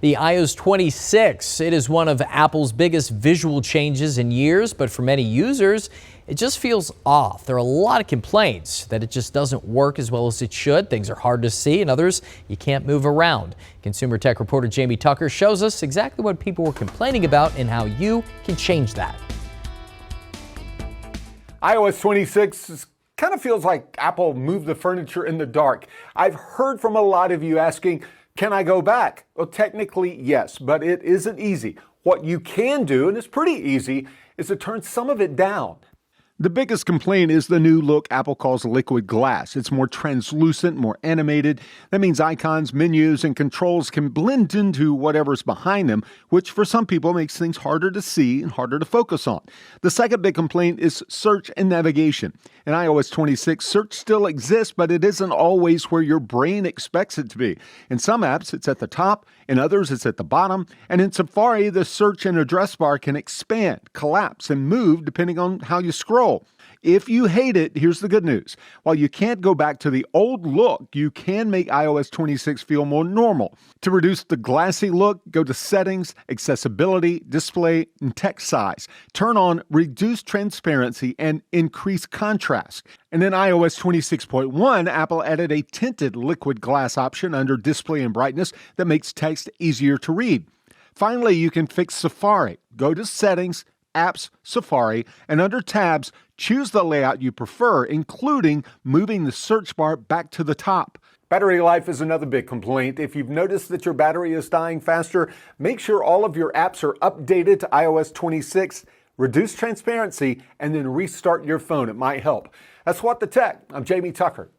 The iOS 26, it is one of Apple's biggest visual changes in years, but for many users, it just feels off. There are a lot of complaints that it just doesn't work as well as it should. Things are hard to see, and others you can't move around. Consumer tech reporter Jamie Tucker shows us exactly what people were complaining about and how you can change that. iOS 26 kind of feels like Apple moved the furniture in the dark. I've heard from a lot of you asking, can I go back? Well, technically, yes, but it isn't easy. What you can do, and it's pretty easy, is to turn some of it down. The biggest complaint is the new look Apple calls liquid glass. It's more translucent, more animated. That means icons, menus, and controls can blend into whatever's behind them, which for some people makes things harder to see and harder to focus on. The second big complaint is search and navigation. In iOS 26, search still exists, but it isn't always where your brain expects it to be. In some apps, it's at the top. In others, it's at the bottom. And in Safari, the search and address bar can expand, collapse, and move depending on how you scroll. If you hate it, here's the good news. While you can't go back to the old look, you can make iOS 26 feel more normal. To reduce the glassy look, go to Settings, Accessibility, Display, and Text Size. Turn on Reduce Transparency and Increase Contrast. And in iOS 26.1, Apple added a tinted liquid glass option under Display and Brightness that makes text easier to read. Finally, you can fix Safari. Go to Settings, Apps, Safari, and under Tabs, choose the layout you prefer, including moving the search bar back to the top. Battery life is another big complaint. If you've noticed that your battery is dying faster, make sure all of your apps are updated to iOS 26, reduce transparency, and then restart your phone. It might help. That's What the Tech. I'm Jamie Tucker.